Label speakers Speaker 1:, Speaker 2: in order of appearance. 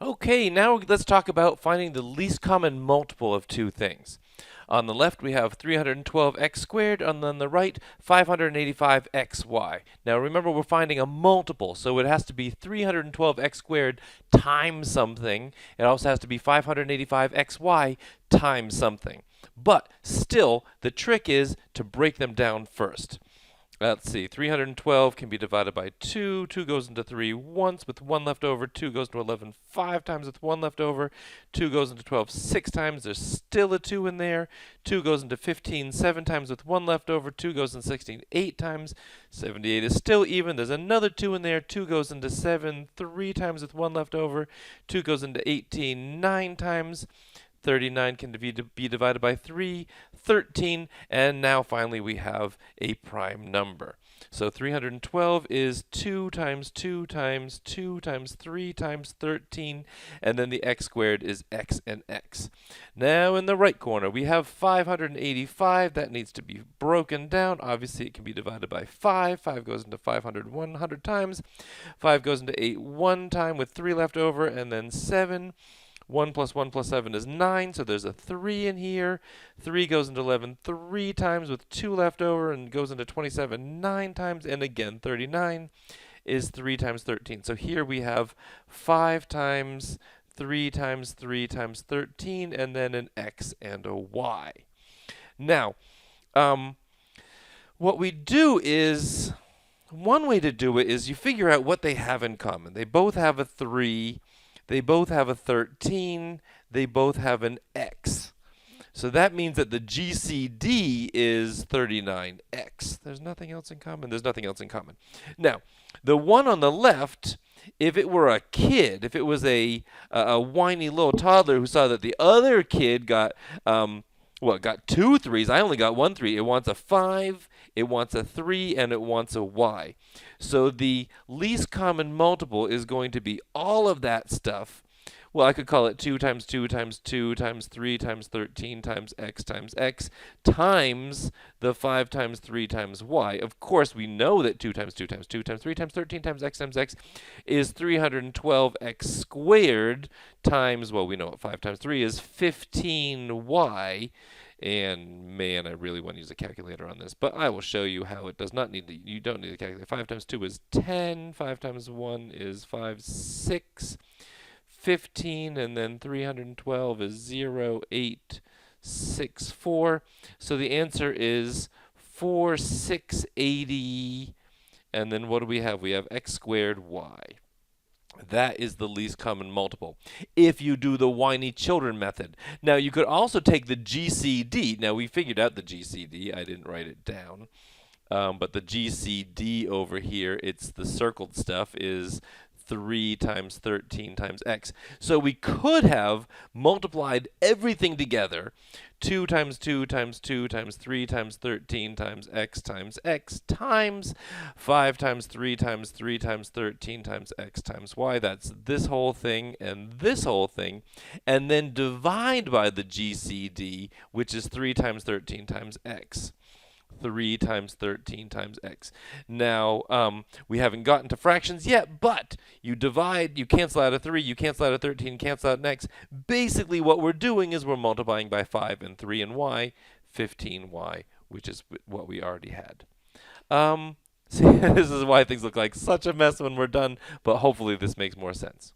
Speaker 1: Okay, now let's talk about finding the least common multiple of two things. On the left, we have 312x squared, and on the right, 585xy. Now remember, we're finding a multiple, so it has to be 312x squared times something. It also has to be 585xy times something. But still, the trick is to break them down first. Let's see, 312 can be divided by 2. 2 goes into 3 once with 1 left over. 2 goes into 11 5 times with 1 left over. 2 goes into 12 6 times. There's still a 2 in there. 2 goes into 15 7 times with 1 left over. 2 goes into 16 8 times. 78 is still even. There's another 2 in there. 2 goes into 7 3 times with 1 left over. 2 goes into 18 9 times. 39 can be divided by 3, 13, and now finally we have a prime number. So 312 is 2 times 2 times 2 times 3 times 13, and then the x squared is x and x. Now in the right corner we have 585. That needs to be broken down. Obviously it can be divided by 5. 5 goes into 500 100 times. 5 goes into 8 one time with 3 left over, and then 7. 1 plus 1 plus 7 is 9, so there's a 3 in here. 3 goes into 11 3 times with 2 left over, and goes into 27 9 times, and again 39 is 3 times 13. So here we have 5 times 3 times 3 times 13, and then an x and a y. Now, what we do is, one way to do it is you figure out what they have in common. They both have a 3. They both have a 13. They both have an x. So that means that the GCD is 39x. There's nothing else in common. There's nothing else in common. Now, the one on the left, if it were a kid, if it was a whiny little toddler who saw that the other kid got got 2 3s. I only got 1 3. It wants a 5, it wants a 3, and it wants a y. So the least common multiple is going to be all of that stuff. Well, I could call it 2 times 2 times 2 times 3 times 13 times x times the 5 times 3 times y. Of course, we know that 2 times 2 times 2 times 3 times 13 times x is 312x squared times, well, we know what 5 times 3 is 15y. And man, I really want to use a calculator on this, but I will show you how it does not need you don't need a calculator. 5 times 2 is 10, 5 times 1 is 5, 6, 15, and then 312 is 0, 8, 6, 4. So the answer is 4680, and then what do we have? We have x squared y. That is the least common multiple if you do the whiny children method. Now, you could also take the GCD. Now, we figured out the GCD. I didn't write it down. But the GCD over here, it's the circled stuff, is 3 times 13 times x. So we could have multiplied everything together, 2 times 2 times 2 times 3 times 13 times x times 5 times 3 times 3 times 13 times x times y. That's this whole thing and this whole thing. And then divide by the GCD, which is 3 times 13 times x. 3 times 13 times x. Now, we haven't gotten to fractions yet, but you divide, you cancel out a 3, you cancel out a 13, cancel out an x. Basically, what we're doing is we're multiplying by 5 and 3 and y, 15y, which is what we already had. See, this is why things look like such a mess when we're done, but hopefully this makes more sense.